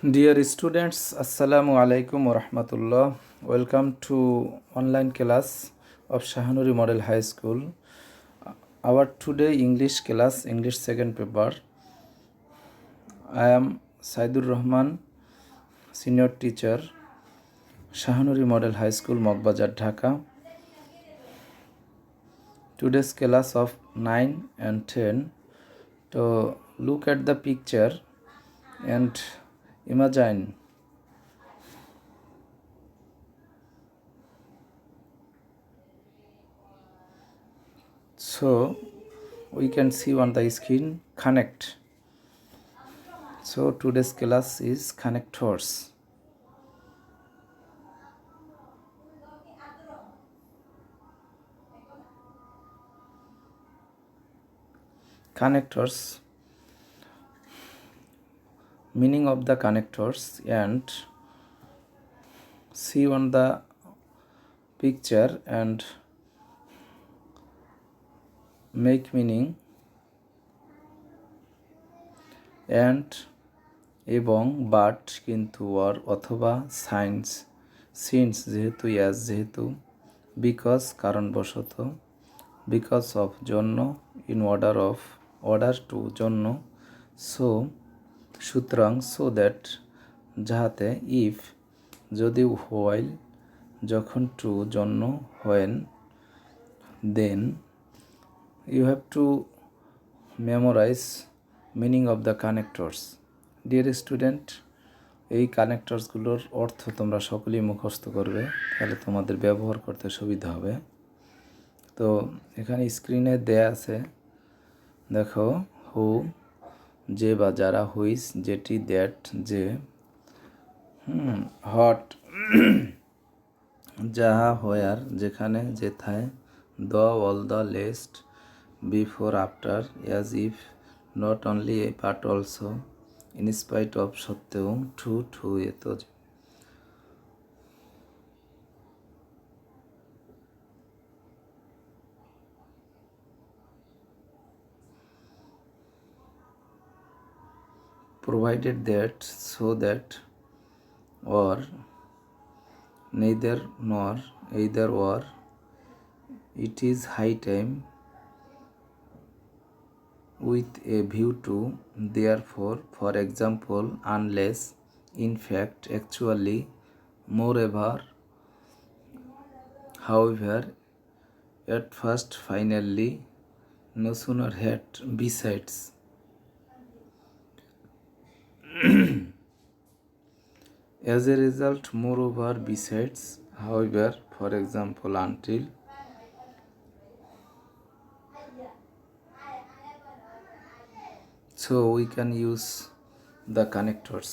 Dear students, Assalamu alaikum wa rahmatullah. Welcome to online class of Shahanuri Model High School. Our today English class, English second paper. I am Saidur Rahman, senior teacher, Shahanuri Model High School, Mokbazar, Dhaka. Today's class of 9 and 10. To look at the picture and imagine. So we can see on the screen connect. So today's class is connectors. Connectors, meaning of the connectors, and see on the picture and make meaning and এবং but কিন্তু or অথবা science since যেহেতু as যেহেতু because কারণবশত because of জন্য in order of order to জন্য so সুতরাং so that যাহাতে ইফ যদি হোয়াইল যখন টু জন্য when then you have to memorize meaning of the connectors. Dear student, এই কানেক্টরসগুলোর অর্থ তোমরা সকলেই মুখস্থ করবে, তাহলে তোমাদের ব্যবহার করতে সুবিধা হবে। তো এখানে স্ক্রিনে দেয়া আছে, দেখো হু যে বা যারা, হুইস যেটি, দ্যাট যে, হট যাহা, হোয়ার যেখানে, যেথায়, the all the lest, before after, as if, not only but also, in spite of সত্ত্বেও, to এত যে। provided that, so that, or, neither nor, either or, it is high time, with a view to, therefore, for example, unless, in fact, actually, moreover, however, at first, finally, no sooner had, besides. As a result, moreover, besides, however, for example, until. So we can use the connectors.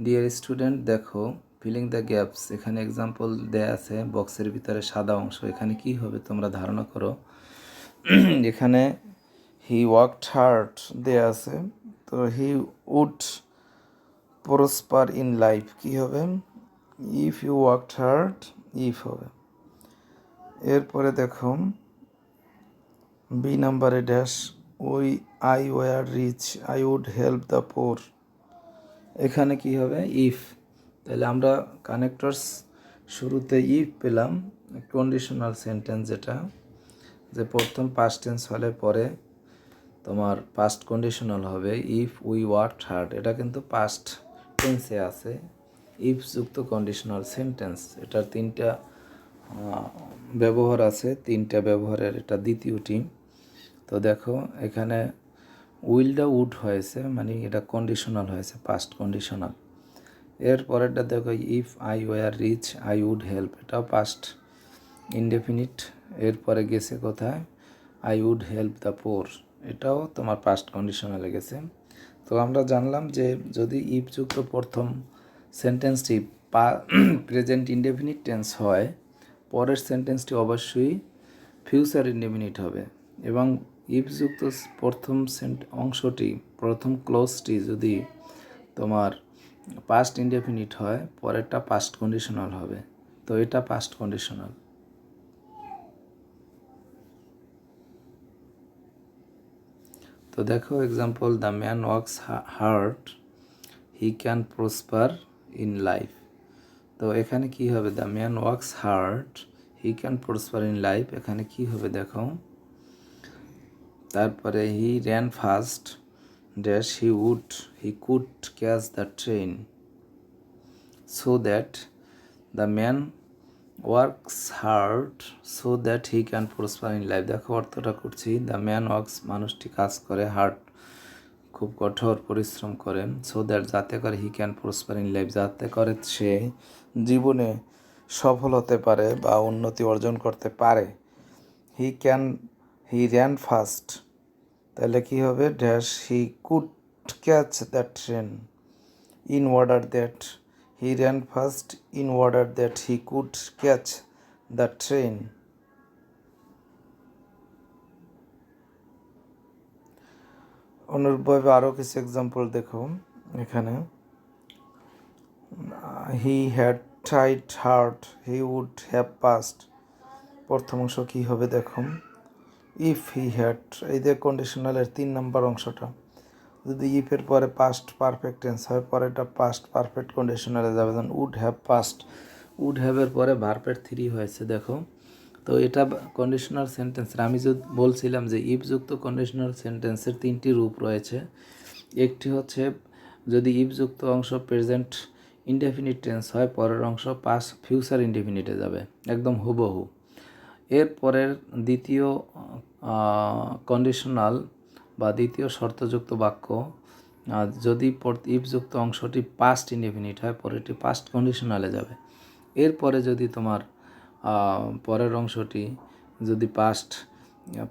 Dear student, দেখো filling the gaps, এখানে example দেয়া আছে বক্সের ভিতরে সাদা অংশ, এখানে কি হবে তোমরা ধারণা করো। এখানে হি ওয়ার্কড হার্ড দেয়া আছে, তো he would prosper in life কি হবে, if you worked hard, if হবে। এরপরে দেখো বি নাম্বারে ড্যাশ, ওই I were rich, I would help the poor, এখানে কি হবে, ইফ। তাহলে আমরা কানেক্টরস শুরুতে ইফ পেলাম, কন্ডিশনাল সেন্টেন্স যেটা, যে প্রথম পাস্ট টেন্স হলে পরে তোমার পাস্ট কন্ডিশনাল হবে, ইফ উই ওয়ার্কড হার্ড, এটা কিন্তু পাস্ট টেন্সে আছে, ইফ যুক্ত কন্ডিশনাল সেন্টেন্স, এটার তিনটা ব্যবহার আছে, তিনটা ব্যবহারের এটা দ্বিতীয়টি। তো দেখো এখানে উইলটা উড হয়েছে, মানে এটা কন্ডিশনাল হয়েছে, পাস্ট কন্ডিশনাল। এরপরেরটা দেখো if I were rich, I would help, এটাও পাস্ট ইনডেফিনিট। এরপরে গেছে কোথায়, I would help the poor, এটাও তোমার পাস্ট কন্ডিশনালে গেছে। তো আমরা জানলাম যে যদি ইফযুক্ত প্রথম সেন্টেন্সটি প্রেজেন্ট ইনডেফিনিট টেন্স হয়, পরের সেন্টেন্সটি অবশ্যই ফিউচার ইনডেফিনিট হবে, এবং ইফযুক্ত প্রথম অংশটি, প্রথম ক্লোজটি যদি তোমার পাস্ট ইনডেফিনিট হয়, পরেরটা পাস্ট কন্ডিশনাল হবে, তো এটা পাস্ট কন্ডিশনাল। তো তো দেখো example, the man works hard, he can prosper in life. তো এখানে কি হবে, the man works hard, he can prosper in life, এখানে কি হবে দেখো। তারপরে হি ran fast dash he could catch the train, so that the man works hard so that he can prosper in life. দেখো অর্থটা করছি, দ্য ম্যান ওয়ার্কস মানুষটি কাজ করে, হার্ড খুব কঠোর পরিশ্রম করে, সো দ্যাট যাতে করে he can prosper in life যাতে করে সে জীবনে সফল হতে পারে বা উন্নতি অর্জন করতে পারে। হি র্যান ফাস্ট, তাহলে কি হবে, dash he could catch the train in order that he ran fast in order that he could catch the train. অনুরূপভাবে আরও কিছু এক্সাম্পল দেখো এখানে, he had tried hard he would have passed. প্রথম অংশ কী হবে দেখো, ইফ হি হ্যাড, এই যে কন্ডিশনালের 3 নম্বর অংশটা, যদি ইফের পরে পাস্ট পারফেক্ট টেন্স হয়, পরেটা পাস্ট পারফেক্ট কন্ডিশনালে যাবে, যেমন উড হ্যাভ পাস্ট, উড হ্যাভের পরে ভার্বের 3 হয়েছে দেখো। তো এটা কন্ডিশনাল সেন্টেন্সের, আমি যদি বলছিলাম যে ইফযুক্ত কন্ডিশনাল সেন্টেন্সের 3টি রূপ রয়েছে। একটি হচ্ছে যদি ইফযুক্ত অংশ প্রেজেন্ট ইনডেফিনিট টেন্স হয়, পরের অংশ পাস্ট ফিউচার ইনডেফিনিটে যাবে একদম হুবহু। এর পরের দ্বিতীয় কন্ডিশনাল বা দ্বিতীয় শর্তযুক্ত বাক্য যদি ইফযুক্ত অংশটি পাস্ট ইনডেফিনিট হয়, পরেরটি পাস্ট কন্ডিশনালে যাবে। এরপরে যদি তোমার পরের অংশটি যদি পাস্ট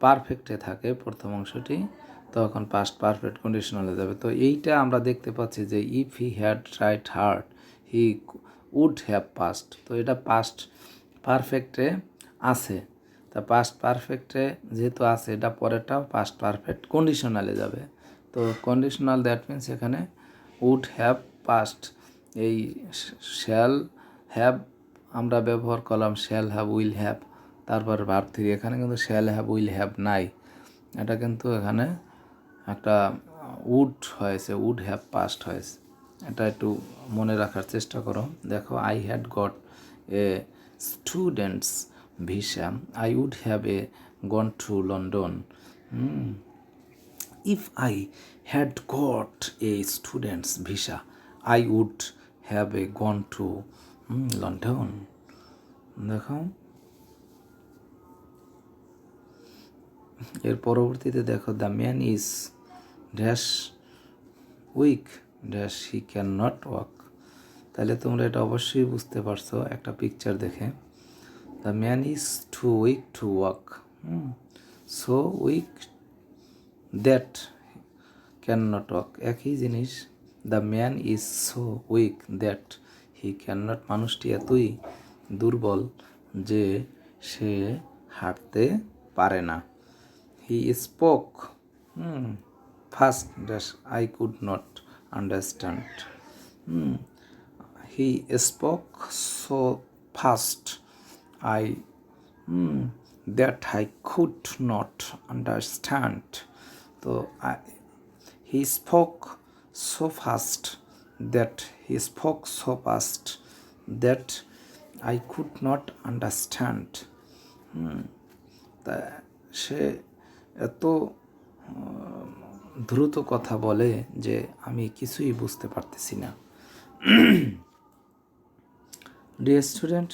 পারফেক্টে থাকে প্রথম অংশটি, তখন পাস্ট পারফেক্ট কন্ডিশনালে যাবে। তো এইটা আমরা দেখতে পাচ্ছি যে if he had tried hard he would have passed, তো এটা পাস্ট পারফেক্টে আছে। তা পাস্ট পারফেক্টে যেহেতু আছে, এটা পরেরটাও পাস্ট পারফেক্ট কন্ডিশনালে যাবে। তো কন্ডিশনাল দ্যাট মিনস এখানে উড হ্যাভ পাস্ট, এই শ্যাল হ্যাভ আমরা ব্যবহার করলাম, শ্যাল হ্যাভ উইল হ্যাভ, তারপর ভার্ব 3, এখানে কিন্তু শ্যাল হ্যাভ উইল হ্যাভ নাই, এটা কিন্তু এখানে একটা উড হয়েছে, উড হ্যাভ পাস্ট হয়েছে, এটা একটু মনে রাখার চেষ্টা করো। দেখো, I had got a students visa I would have gone to London. If I had got a students visa I would have gone to London. দেখো এর পরবর্তীতে দেখো, the man is dash weak dash he can not walk. তাহলে তোমরা এটা অবশ্যই বুঝতে পারছো একটা পিকচার দেখে, the man is too weak to walk, so weak that can not walk, একই জিনিস। The man is so weak that he can not, মানুষটি এতই দুর্বল যে সে হাঁটতে পারে না। He spoke fast dash I could not understand, he spoke so fast I that I could not understand. তো he spoke so fast that he spoke so fast that I could not understand. তা সে এত দ্রুত কথা বলে যে আমি কিছুই বুঝতে পারতেছি না। Dear student,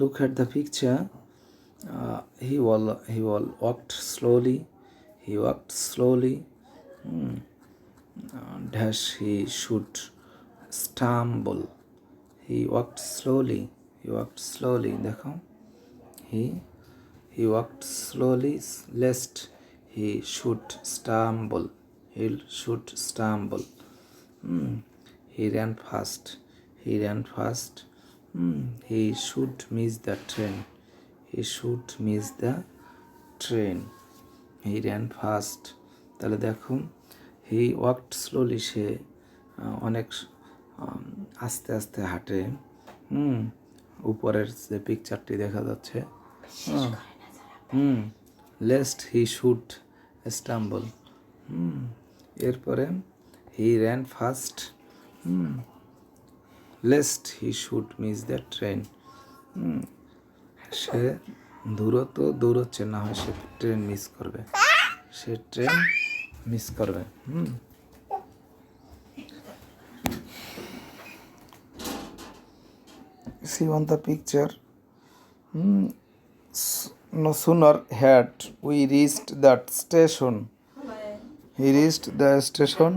look at the picture. He walked slowly. He walked slowly. Dash he should stumble. He walked slowly. He walked slowly. দেখো, he walked slowly lest he should stumble. He should stumble. He ran fast. He ran fast. He should miss the train. He should miss the train. He ran fast. তাহলে দেখুন, he walked slowly, সে অনেক আস্তে আস্তে হাঁটে। উপরের যে পিকচারটি দেখা যাচ্ছে, লেস্ট হি শুড স্টাম্বল। এরপরে he ran fast, lest he should miss the train. সে দ্রুত দৌড়চ্ছে, না হয় সে ট্রেন মিস করবে, সে ট্রেন মিস করবে। See on the picture, no sooner had we reached that station, he reached the station,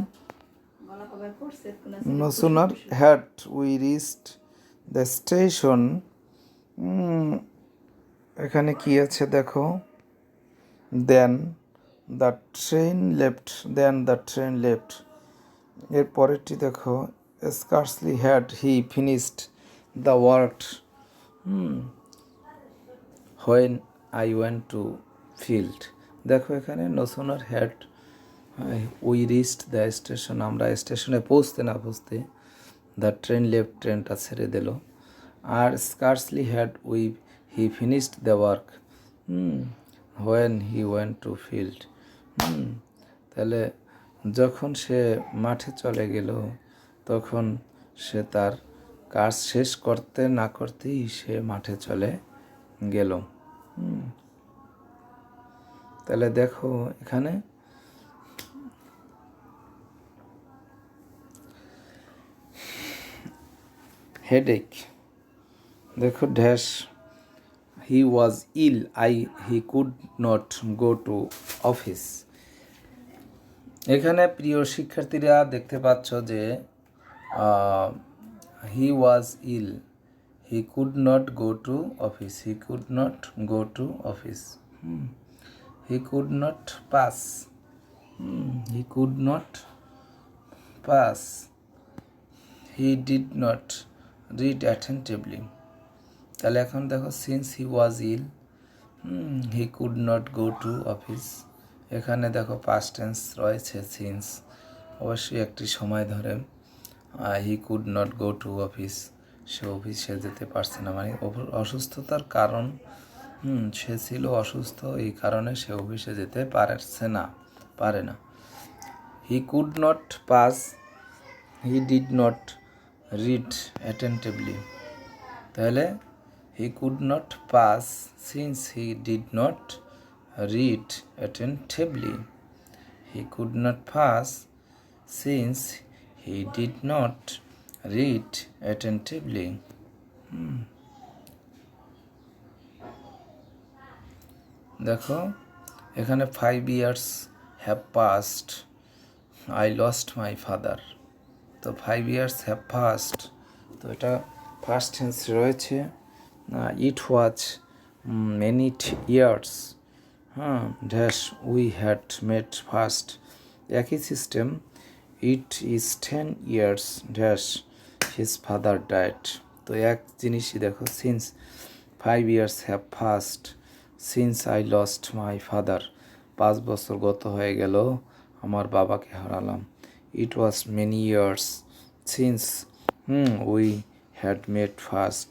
no sooner had we reached the station, এখানে কি আছে দেখো, then the train left, then the train left। এর পরেরটি দেখো, scarcely had he finished the work when I went to field। দেখো এখানে no sooner had we reached the station, আমরা স্টেশনে পৌঁছতে না পৌঁছতে দ্য ট্রেন লেফট, ট্রেনটা ছেড়ে দিল। আর scarcely had he finished the work when he went to field। তাহলে যখন সে মাঠে চলে গেল, তখন সে তার কাজ শেষ করতে না করতেই সে মাঠে চলে গেল। তাহলে দেখো এখানে হেডেক, দেখো dash he was ill, he could not go to office. এখানে প্রিয় শিক্ষার্থীরা দেখতে পাচ্ছ যে he was ill, he could not go to office, he could not go to office, he could not pass, he could not pass, he did not read attentively. তাহলে এখন দেখো since he was ill, he could not go to office, এখানে দেখো past tense রয়েছে since, অবশ্যই একটি সময় ধরে। He could not go to office, সে অফিসে যেতে পারছে না, মানে অসুস্থতার কারণ, সে ছিল অসুস্থ, এই কারণে সে অফিসে যেতে পারে না। He could not pass, he did not read attentively. তাহলে he could not pass since he did not read attentively, he could not pass since he did not read attentively। দেখো এখানে 5 years have passed, I lost my father। তো 5 years have passed, তো এটা first tense রয়েছে। it was many years dash we had made first, একই সিস্টেম। It is 10 years dash his father died. তো এক জিনিসই দেখো, since 5 years have passed, since I lost my father, 5 বছর গত হয়ে গেল আমার বাবাকে হারালাম। It was many years since we had made first,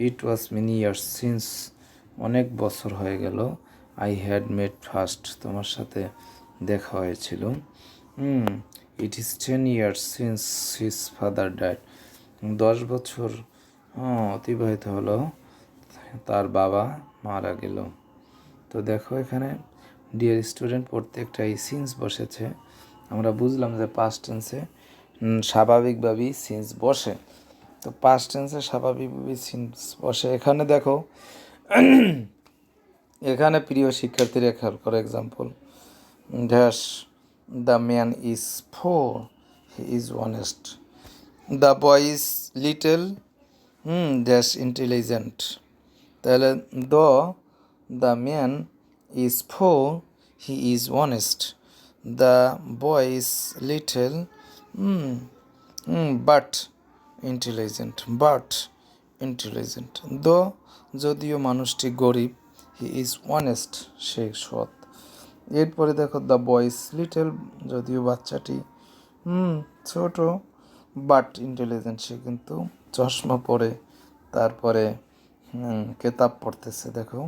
it was many years since অনেক বছর হয়ে গেল আই হ্যাড মেড ফার্স্ট, তোমার সাথে দেখা হয়েছিল। ইট is 10 years since his father died, 10 বছর অতিবাহিত হলো তার বাবা মারা গেল। তো দেখো এখানে ডিয়ার স্টুডেন্ট প্রত্যেকটাই সিন্স বসেছে, আমরা বুঝলাম যে পাস্ট টেন্সে স্বাভাবিকভাবেই সিন্স বসে। তো পাস্ট টেন্সে স্বাভাবিকভাবেই সিন্স বসে। এখানে দেখো, এখানে প্রিয় শিক্ষার্থীরা খেয়াল করো, example dash the man is poor, he is honest, the boy is little dash intelligent. তাহলে the man is poor, he is honest, the boy is little but intelligent. যদিও মানুষটি গরিব, হি ইজ অনেস্ট, সে সৎ। এরপরে দেখো দ্য বয়েজ লিটল, যদিও বাচ্চাটি ছোট, বাট ইন্টেলিজেন্ট, সে কিন্তু চশমা পরে তারপরে কেতাব পড়তেছে। দেখো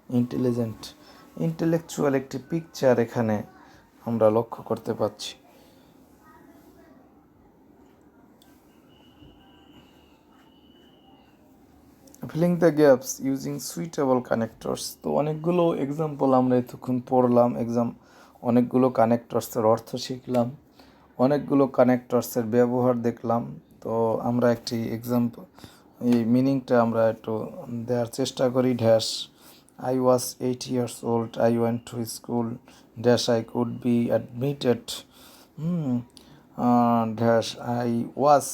ইন্টেলিজেন্ট, ইন্টেলেকচুয়াল একটি পিকচার এখানে আমরা লক্ষ্য করতে পারছি। Filling the gaps using suitable connectors. তো অনেকগুলো এক্সাম্পল আমরা এতক্ষণ পড়লাম, অনেকগুলো কানেক্টরসের অর্থ শিখলাম, অনেকগুলো কানেক্টরসের ব্যবহার দেখলাম। তো আমরা একটি এক্সাম্পল, এই মিনিংটা আমরা একটু দেওয়ার চেষ্টা করি। Dash I was 8 years old, I went to school, dash I could be admitted, dash I was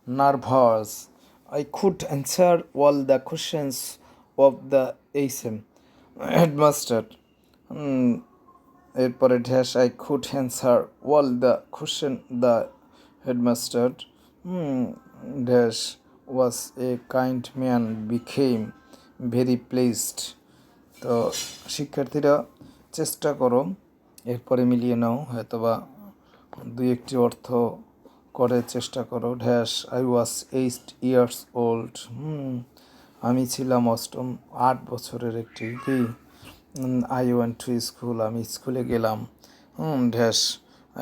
nervous, I could answer all the questions of the HM headmaster. এরপরে dash I could answer all the question the headmaster dash was a kind man became very pleased. তো শিক্ষার্থীরা চেষ্টা করো, এরপরে মিলিয়ে নাও, হয়তোবা দুই একটি অর্থ করে চেষ্টা করো। Dash I was 8 years old, আমি ছিলাম 8 বছরের একটি কি, I went to school, আমি স্কুলে গেলাম। Dash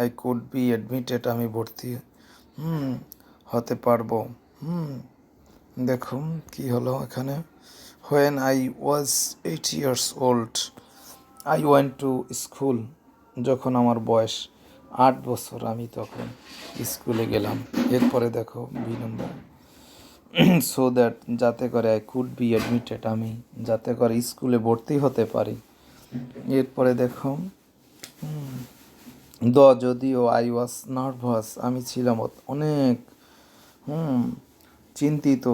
I could be admitted, আমি ভর্তি হতে পারবো। দেখুন কি হলো এখানে। When I was 8 years old, I went to school, যখন আমার বয়স 8 বছর আমি তখন স্কুলে গেলাম। এরপরে দেখো বি নম্বর, সো দ্যাট, যাতে করে I could be admitted, আমি যাতে করে স্কুলে ভর্তি হতে পারি। এরপরে দেখো যদিও I was nervous, আমি ছিলাম অনেক চিন্তিত।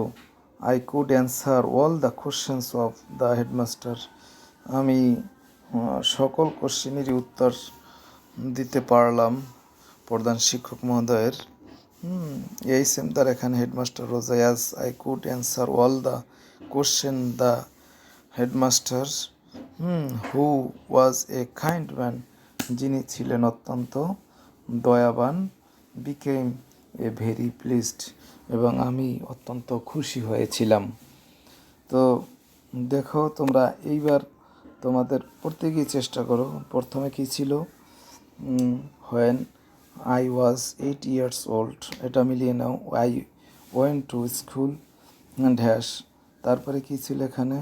I could answer all the questions of the headmaster, আমি সকল কোশ্চেনেরই উত্তর দিতে পারলাম প্রধান শিক্ষক মহোদয়ের। এই সেম তার এখানে হেডমাস্টার রোজা, as I could answer all the question the headmaster who was a kind man, যিনি ছিলেন অত্যন্ত দয়াবান, became a very pleased, এবং আমি অত্যন্ত খুশি হয়েছিলাম। তো দেখো তোমরা এইবার তোমাদের প্রত্যেকেই চেষ্টা করো। প্রথমে কী ছিল, when I was 8 years old, এটা মিলিয়ে নাও। I went to school dash, তারপরে কী ছিল এখানে,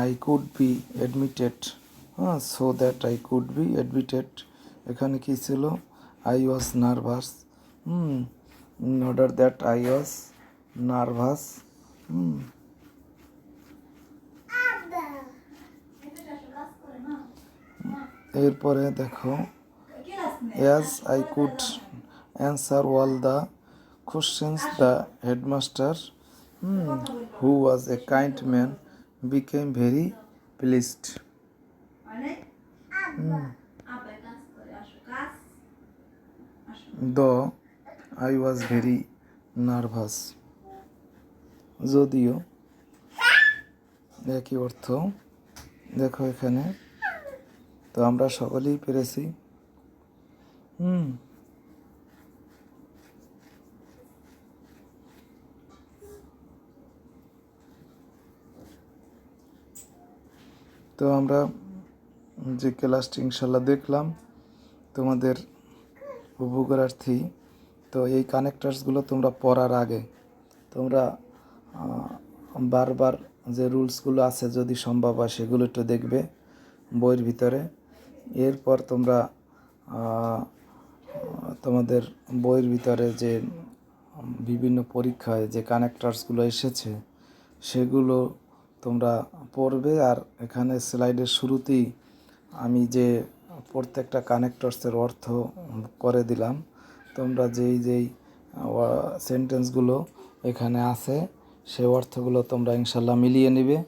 I could be admitted, so that I could be admitted, এখানে কী ছিল, I was nervous, in order that I was nervous, এরপরে দেখো, as I could answer all the questions the headmaster who was a kind man became very pleased. Though I was very nervous, যদিও একই অর্থ। দেখো এখানে তো আমরা সকলেই পেরেছি। তো আমরা যে ক্লাসটি ইনশাল্লাহ দেখলাম তোমাদের উপকারার্থী। তো এই কানেক্টার্সগুলো তোমরা পড়ার আগে তোমরা বারবার যে রুলসগুলো আছে যদি সম্ভব হয় সেগুলো একটু দেখবে বইয়ের ভিতরে। এরপর তোমরা তোমাদের বইয়ের ভিতরে যে বিভিন্ন পরীক্ষায় যে কানেক্টার্সগুলো এসেছে সেগুলো তোমরা পড়বে। আর এখানে স্লাইডের শুরুতেই আমি যে প্রত্যেকটা কানেক্টরসের অর্থ করে দিলাম, তোমরা যেই সেন্টেন্সগুলো এখানে আছে সেই অর্থগুলো তোমরা ইনশাল্লাহ মিলিয়ে নেবে।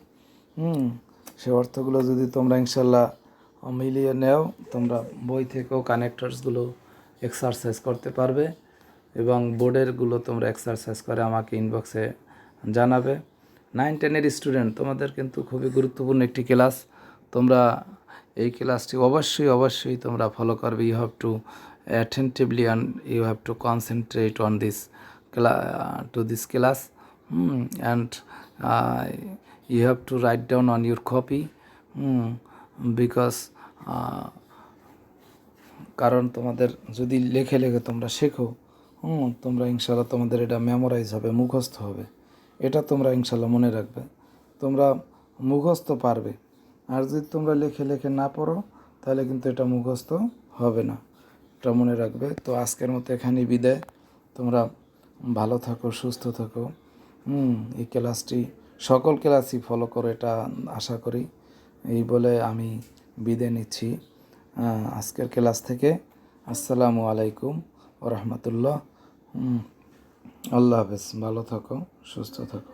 সেই অর্থগুলো যদি তোমরা ইনশাল্লাহ মিলিয়ে নেও, তোমরা বই থেকেও কানেক্টরসগুলো এক্সারসাইজ করতে পারবে এবং বোর্ডেরগুলো তোমরা এক্সারসাইজ করে আমাকে ইনবক্সে জানাবে। 9-10-এর স্টুডেন্ট, তোমাদের কিন্তু খুবই গুরুত্বপূর্ণ একটি ক্লাস। তোমরা এই ক্লাসটি অবশ্যই তোমরা ফলো করবে। You have to attentively and you have to concentrate on this class, and you have to write down on your copy, because কারণ তোমাদের যদি লেখে লেখে তোমরা শেখো, তোমরা ইনশাল্লাহ তোমাদের এটা মেমোরাইজ হবে, মুখস্থ হবে। এটা তোমরা ইনশাল্লাহ মনে রাখবে, তোমরা মুখস্থ পারবে। আর যদি তোমরা লেখে লেখে না পড়ো তাহলে কিন্তু এটা মুখস্থ হবে না, এটা মনে রাখবে। তো আজকের মতো এখানেই বিদায়। তোমরা ভালো থাকো, সুস্থ থাকো। এই ক্লাসটি সকল ক্লাসই ফলো করো, এটা আশা করি। এই বলে আমি বিদায় নিচ্ছি আজকের ক্লাস থেকে। আসসালামু আলাইকুম ওয়া রাহমাতুল্লাহ। আল্লাহ হাফেজ। ভালো থাকো, সুস্থ থাকো।